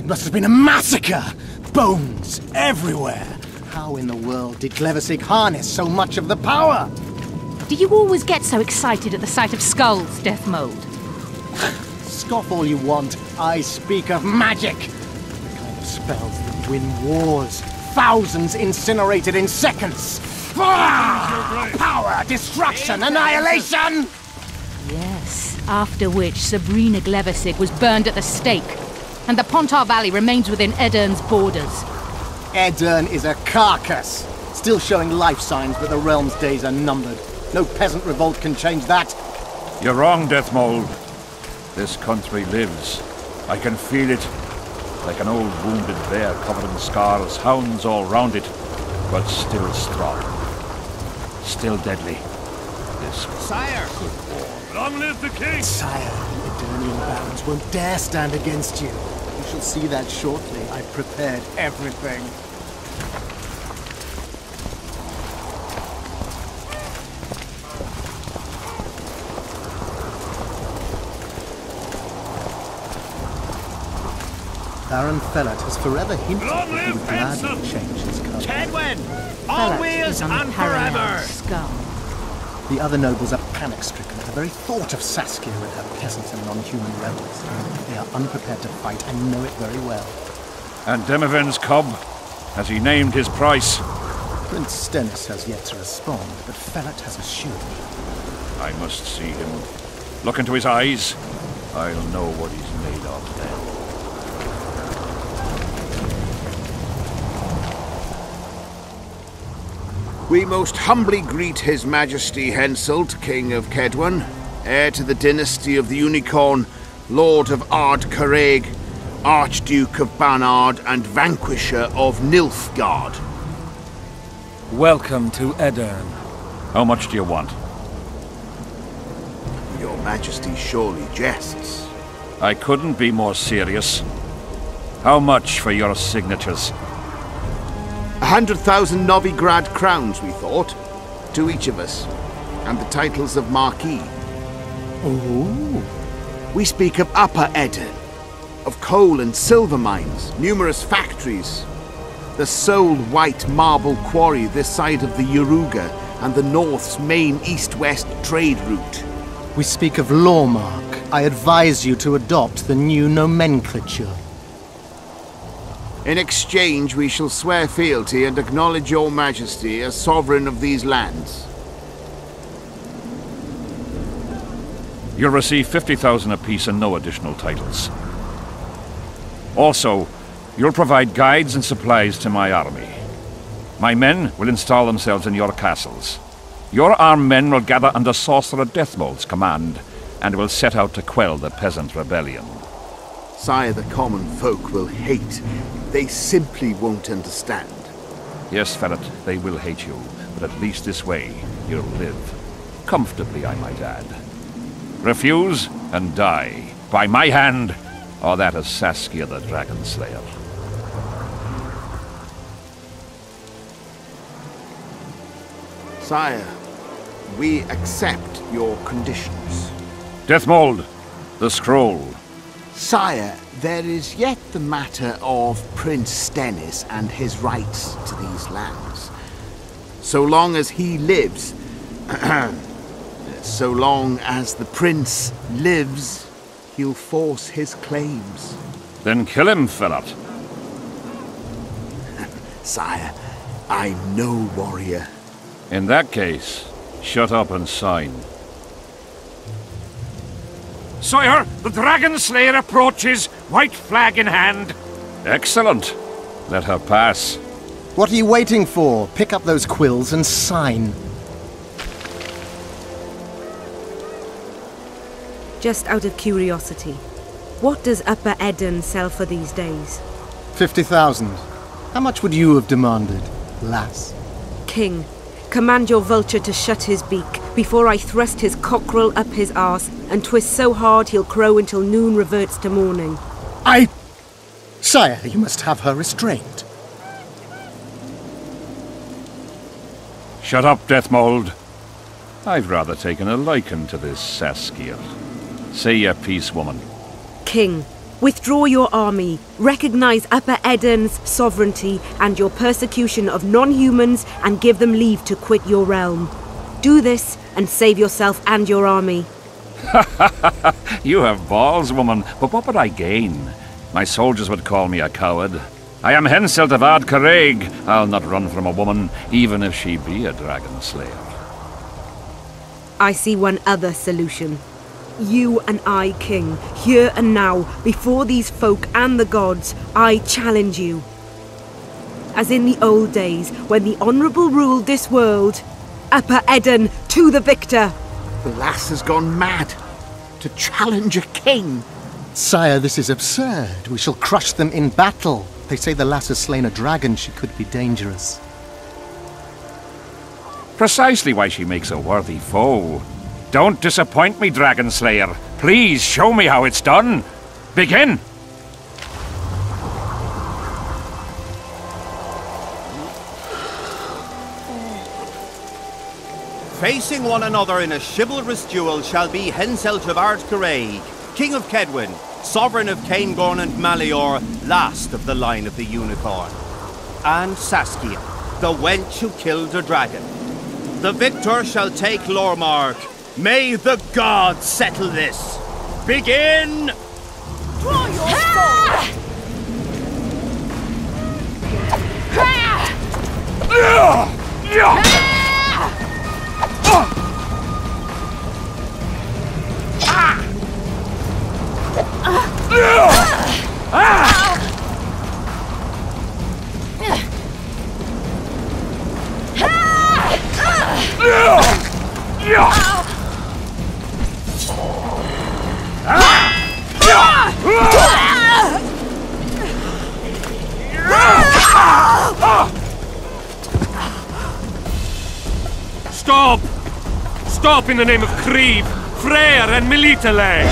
It must have been a massacre! Bones everywhere! How in the world did Glevissig harness so much of the power? Do you always get so excited at the sight of skulls, Death Mold? Scoff all you want. I speak of magic. The kind of spells that win wars. Thousands incinerated in seconds. Power, destruction, annihilation! Yes, after which Sabrina Glevissig was burned at the stake, and the Pontar Valley remains within Aedirn's borders. Aedirn is a carcass, still showing life signs, but the realm's days are numbered. No peasant revolt can change that. You're wrong, Death Mold. This country lives. I can feel it. Like an old wounded bear covered in scars, hounds all round it, but still strong. Still deadly. This Sire! Long live the king! Sire, the Aedirnian barons won't dare stand against you. You shall see that shortly. I've prepared everything. Baron Fellat has forever hinted that he would gladly change his colour. Kaedwen! Fellat Always is and unparalleled forever! skull. The other nobles are panic-stricken at the very thought of Saskia with her peasants and non-human rebels. They are unprepared to fight and know it very well. And Demiven's cub? Has he named his price? Prince Stennis has yet to respond, but Fellat has assured me. I must see him. Look into his eyes. I'll know what he's made of then. We most humbly greet His Majesty Henselt, King of Kaedwen, heir to the dynasty of the Unicorn, Lord of Ard Carreg, Archduke of Banard, and Vanquisher of Nilfgaard. Welcome to Aedirn. How much do you want? Your Majesty surely jests. I couldn't be more serious. How much for your signatures? 100,000 Novigrad crowns, we thought, to each of us, and the titles of Marquis. Ooh. We speak of Upper Aedirn, of coal and silver mines, numerous factories, the sole white marble quarry this side of the Yaruga, and the North's main east-west trade route. We speak of Lawmark. I advise you to adopt the new nomenclature. In exchange, we shall swear fealty and acknowledge your majesty as sovereign of these lands. You'll receive 50,000 apiece and no additional titles. Also, you'll provide guides and supplies to my army. My men will install themselves in your castles. Your armed men will gather under Sorcerer Deathmold's command, and will set out to quell the peasant rebellion. Sire, the common folk will hate. They simply won't understand. Yes, Fellat, they will hate you, but at least this way, you'll live. Comfortably, I might add. Refuse, and die. By my hand, or that of Saskia the Dragon Slayer. Sire, we accept your conditions. Deathmold, the scroll. Sire, there is yet the matter of Prince Stennis and his rights to these lands. So long as he lives, so long as the prince lives, he'll force his claims. Then kill him, Fellat. Sire, I'm no warrior. In that case, shut up and sign. Sire, the Dragon Slayer approaches, white flag in hand. Excellent. Let her pass. What are you waiting for? Pick up those quills and sign. Just out of curiosity, what does Upper Aedirn sell for these days? 50,000. How much would you have demanded, lass? King, command your vulture to shut his beak before I thrust his cockerel up his arse and twist so hard he'll crow until noon reverts to morning. Sire, you must have her restrained. Shut up, Deathmold. I've rather taken a liking to this Saskia. Say your piece, woman. King, Withdraw your army, recognize Upper Aedirn's sovereignty and your persecution of non-humans, and give them leave to quit your realm. Do this and save yourself and your army. You have balls, woman, but what would I gain? My soldiers would call me a coward. I am Henselt of Ard Caraig. I'll not run from a woman, even if she be a dragon slayer. I see one other solution. You and I, King, here and now, before these folk and the gods, I challenge you. As in the old days, when the Honourable ruled this world, Upper Aedirn to the victor! The lass has gone mad. To challenge a king. Sire, this is absurd. We shall crush them in battle. They say the lass has slain a dragon. She could be dangerous. Precisely why she makes a worthy foe. Don't disappoint me, Dragon Slayer. Please show me how it's done. Begin! Facing one another in a chivalrous duel shall be Henselt of Ard Caraig, King of Kaedwen, Sovereign of Caingorn and Malior, last of the line of the Unicorn, and Saskia, the wench who killed a dragon. The victor shall take Lormark. May the gods settle this. Begin! Draw your sword! Stop! Stop in the name of Krieg, Freyr and Militale!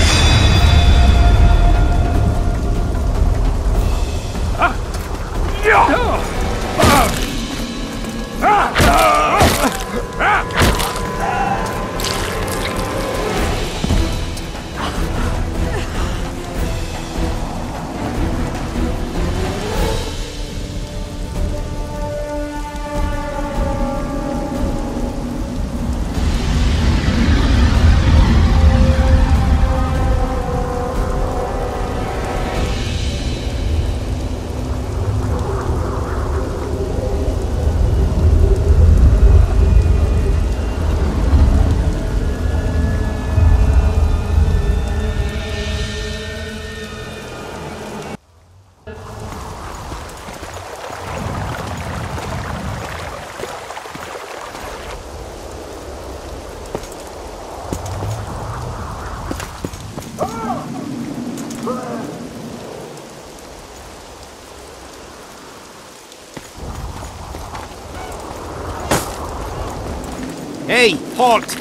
Hey, halt!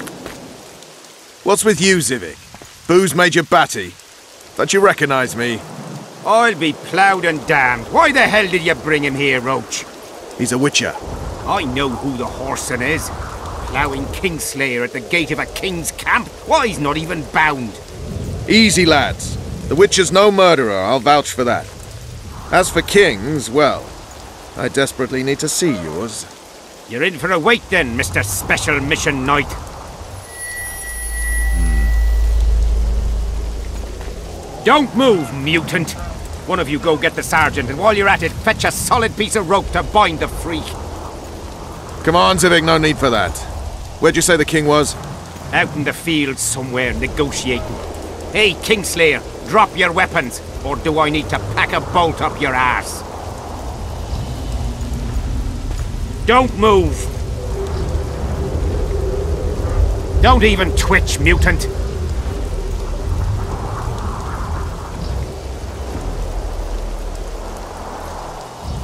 What's with you, Zivik? Booze made you batty. Don't you recognize me? I'll be ploughed and damned. Why the hell did you bring him here, Roche? He's a witcher. I know who the whoreson is. Ploughing Kingslayer at the gate of a king's camp? Why, he's not even bound. Easy, lads. The witcher's no murderer, I'll vouch for that. As for kings, well, I desperately need to see yours. You're in for a wait then, Mr. Special Mission Knight. Don't move, mutant! One of you go get the sergeant, and while you're at it, fetch a solid piece of rope to bind the freak. Come on, Zivik, no need for that. Where'd you say the king was? Out in the field somewhere, negotiating. Hey, Kingslayer, drop your weapons, or do I need to pack a bolt up your arse? Don't move! Don't even twitch, mutant!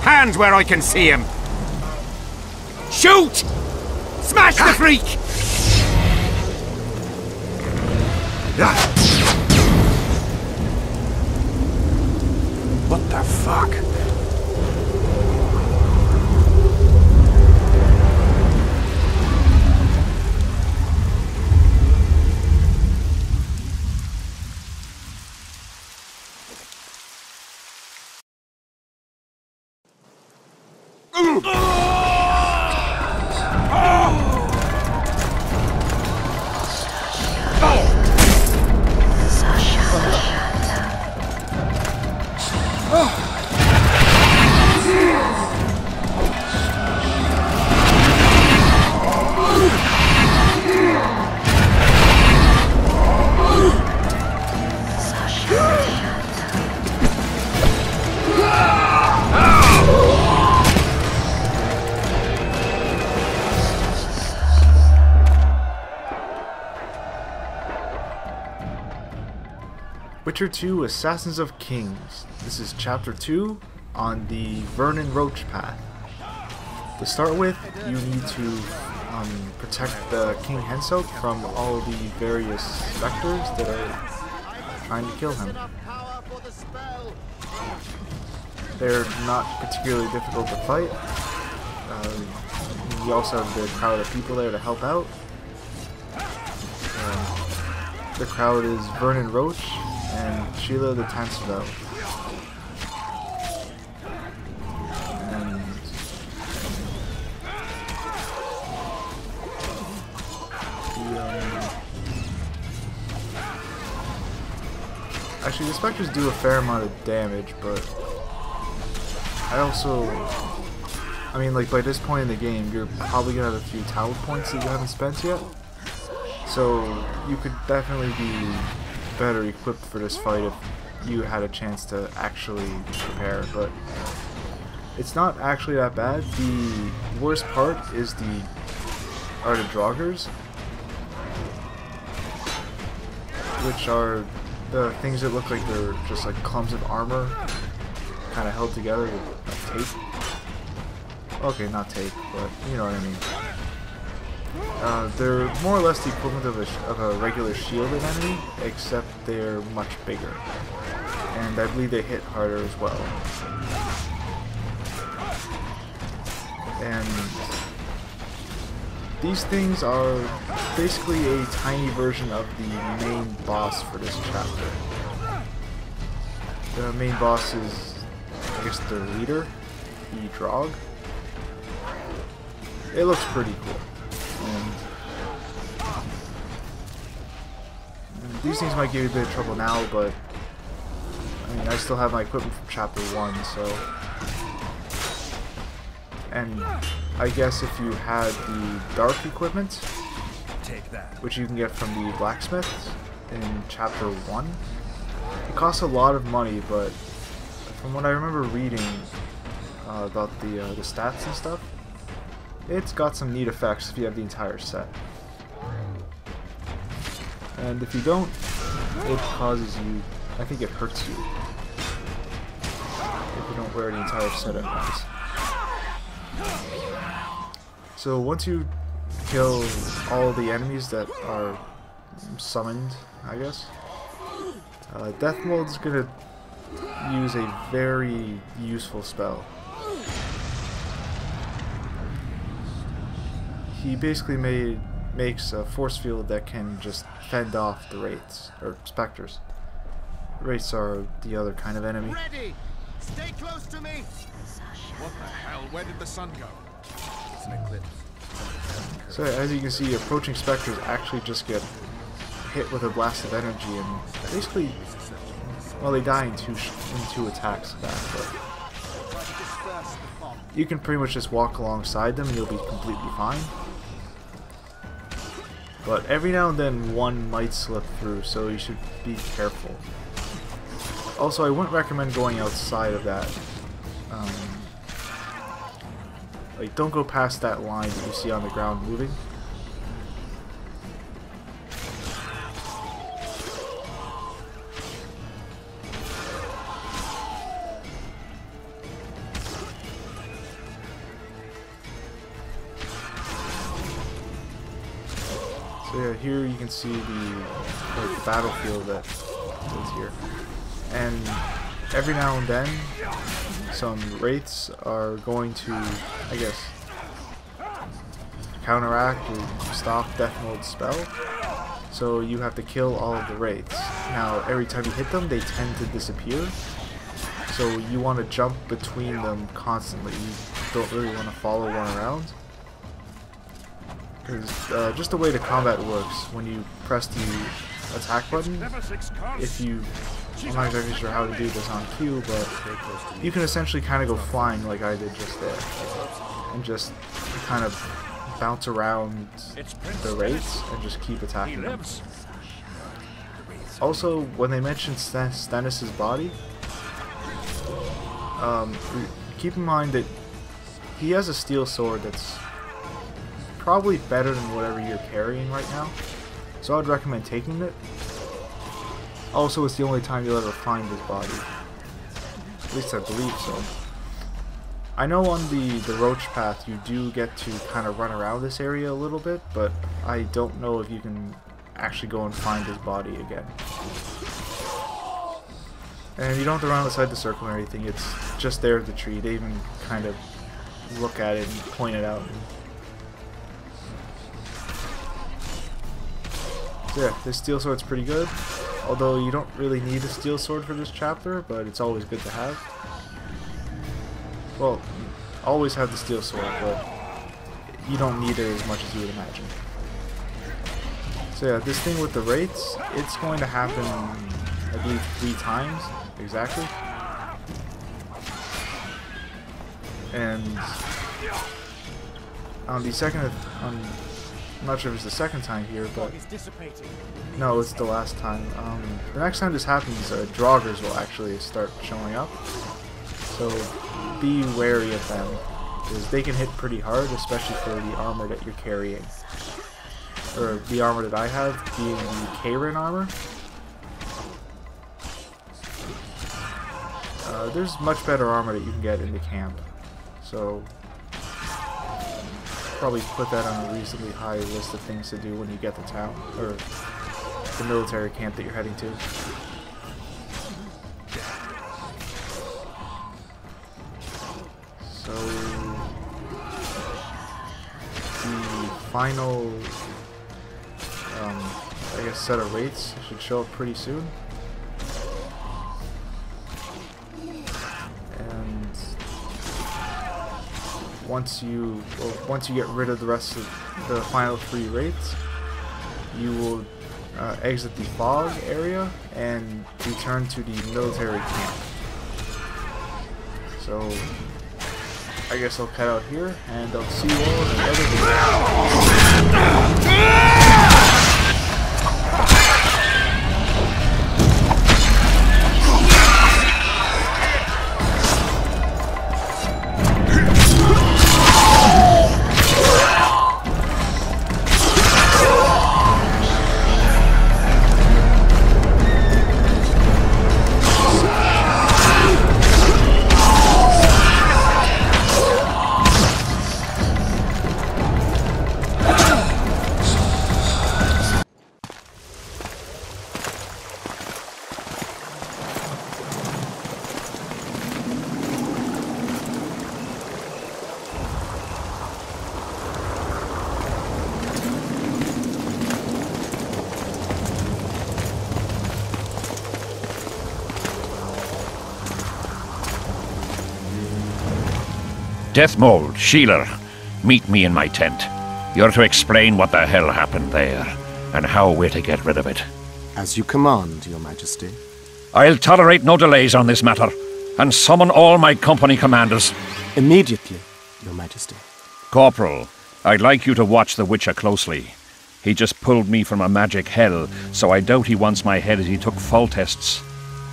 Hands where I can see him! Shoot! Smash the freak! What the fuck? Witcher 2 Assassins of Kings. This is chapter 2 on the Vernon Roche path. To start with, you need to protect the King Henselt from all the various specters that are trying to kill him. They're not particularly difficult to fight. You also have the crowd of people there to help out. The crowd is Vernon Roche and Sheila the Tansville. And actually, the specters do a fair amount of damage, but I mean, like, by this point in the game, you're probably gonna have a few talent points that you haven't spent yet. So you could definitely be better equipped for this fight if you had a chance to actually prepare, but it's not actually that bad. The worst part is the Draugrs, which are the things that look like they're just like clumps of armor kind of held together with like, tape. Okay, not tape, but you know what I mean. They're more or less the equivalent of a regular shielded enemy, except they're much bigger. And I believe they hit harder as well. And these things are basically a tiny version of the main boss for this chapter. The main boss is, I guess, their leader, the Draug. It looks pretty cool. And these things might give you a bit of trouble now, but I mean, I still have my equipment from chapter 1, so. And I guess if you had the dark equipment, which you can get from the blacksmith in chapter 1, it costs a lot of money, but from what I remember reading about the stats and stuff, it's got some neat effects if you have the entire set. And if you don't, it causes you, I think it hurts you if you don't wear the entire set at once. So once you kill all the enemies that are summoned, I guess, Deathmold's gonna use a very useful spell. He basically makes a force field that can just fend off the wraiths, or specters. Wraiths are the other kind of enemy. Ready! Stay close to me! What the hell? Where did the sun go? It's an eclipse. So as you can see, approaching specters actually just get hit with a blast of energy, and basically, well, they die in two attacks of that, but you can pretty much just walk alongside them and you'll be completely fine. But every now and then one might slip through, so you should be careful. Also, I wouldn't recommend going outside of that. Like, don't go past that line that you see on the ground moving. So yeah, here you can see the battlefield that is here. And every now and then, some wraiths are going to, I guess, counteract or stop Deathmold's spell. So you have to kill all of the wraiths. Now, every time you hit them, they tend to disappear. So you want to jump between them constantly. don't really want to follow one around. Because just the way the combat works, when you press the attack button, if you... I'm not exactly sure how to do this on cue, but you can essentially kind of go flying like I did just there. And just kind of bounce around the wraiths and just keep attacking them. Also, when they mentioned Stannis' body, keep in mind that he has a steel sword that's probably better than whatever you're carrying right now, so I'd recommend taking it. Also, it's the only time you'll ever find his body. At least I believe so. I know on the Roche path you do get to kind of run around this area a little bit, but I don't know if you can actually go and find his body again. And you don't have to run outside the circle or anything, it's just there at the tree. They even kind of look at it and point it out. So yeah, this steel sword's pretty good. Although you don't really need a steel sword for this chapter, but it's always good to have. Well, always have the steel sword, but you don't need it as much as you would imagine. So yeah, this thing with the wraiths, it's going to happen, I believe, 3 times exactly. And on the second, I'm not sure if it's the second time here, but no, it's the last time. The next time this happens, Draugrs will actually start showing up. So be wary of them, because they can hit pretty hard, especially for the armor that you're carrying. Or the armor that I have, being the Kaedwen armor. There's much better armor that you can get in the camp, so probably put that on a reasonably high list of things to do when you get to town, or the military camp that you're heading to. So the final, I guess, set of wraiths should show up pretty soon. And once you get rid of the rest of the final 3 wraiths, you will exit the fog area and return to the military camp. So I guess I'll cut out here, and I'll see you all in another video. Deathmold, Shealer, meet me in my tent. You're to explain what the hell happened there, and how we're to get rid of it. As you command, Your Majesty. I'll tolerate no delays on this matter, and summon all my company commanders. Immediately, Your Majesty. Corporal, I'd like you to watch the Witcher closely. He just pulled me from a magic hell, so I doubt he wants my head as he took full tests.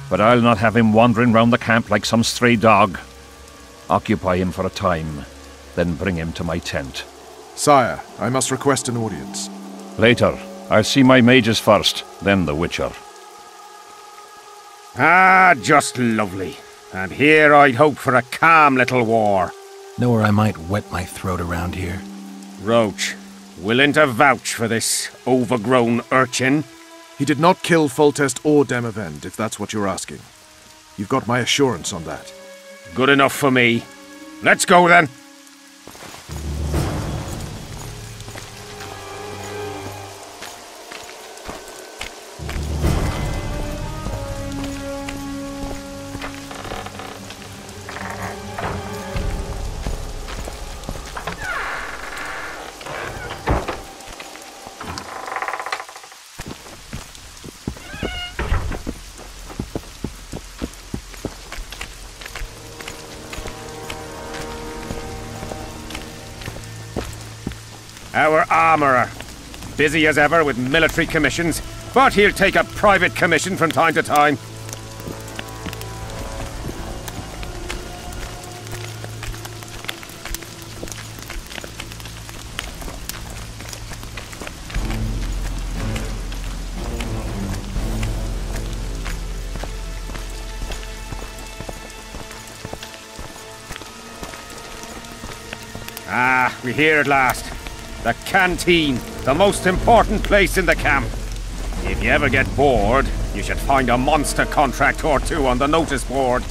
But I'll not have him wandering round the camp like some stray dog. Occupy him for a time, then bring him to my tent. Sire, I must request an audience. Later. I'll see my mages first, then the Witcher. Ah, just lovely. And here I'd hope for a calm little war. Know where I might wet my throat around here? Roche, willing to vouch for this overgrown urchin? He did not kill Foltest or Demavend, if that's what you're asking. You've got my assurance on that. Good enough for me. Let's go then. Our armourer. Busy as ever with military commissions, but he'll take a private commission from time to time. Ah, we're here at last. The canteen, the most important place in the camp. If you ever get bored, you should find a monster contract or two on the notice board.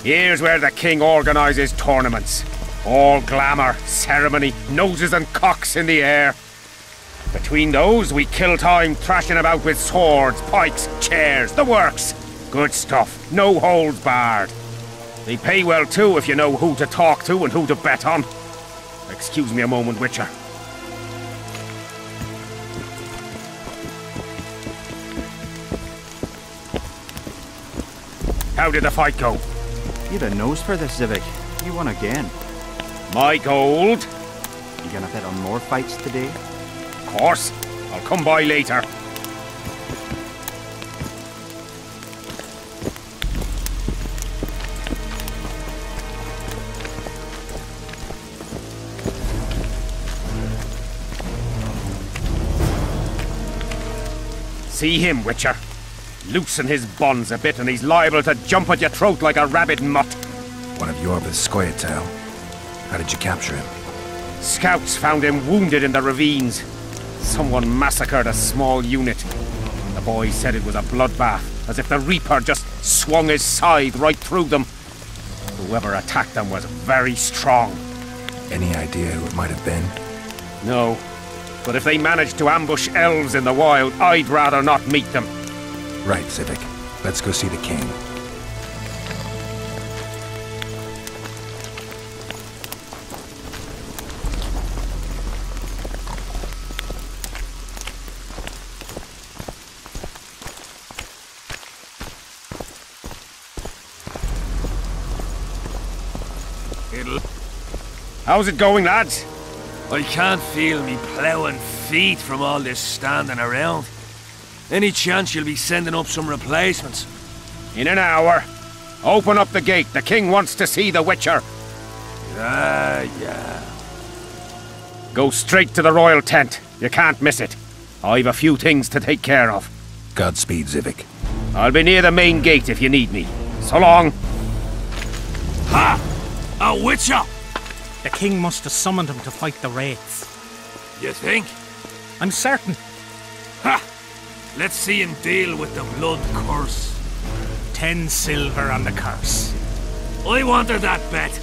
Here's where the king organises tournaments. All glamour, ceremony, noses and cocks in the air. Between those, we kill time thrashing about with swords, pikes, chairs, the works. Good stuff, no holds barred. They pay well too if you know who to talk to and who to bet on. Excuse me a moment, Witcher. How did the fight go? You had a nose for this, Zivik. You won again. My gold? You gonna bet on more fights today? Of course. I'll come by later. See him, Witcher. Loosen his bonds a bit and he's liable to jump at your throat like a rabid mutt. One of your Skoyatel. How did you capture him? Scouts found him wounded in the ravines. Someone massacred a small unit. The boys said it was a bloodbath, as if the Reaper just swung his scythe right through them. Whoever attacked them was very strong. Any idea who it might have been? No. But if they managed to ambush elves in the wild, I'd rather not meet them. Right, Zivik. Let's go see the king. How's it going, lads? I can't feel me ploughing feet from all this standing around. Any chance you'll be sending up some replacements? In an hour. Open up the gate. The king wants to see the Witcher. Yeah. Go straight to the royal tent. You can't miss it. I've a few things to take care of. Godspeed, Zivik. I'll be near the main gate if you need me. So long. Ha! A Witcher! The king must have summoned him to fight the wraiths. You think? I'm certain. Ha! Let's see him deal with the blood curse. 10 silver on the curse. I wanted that bet.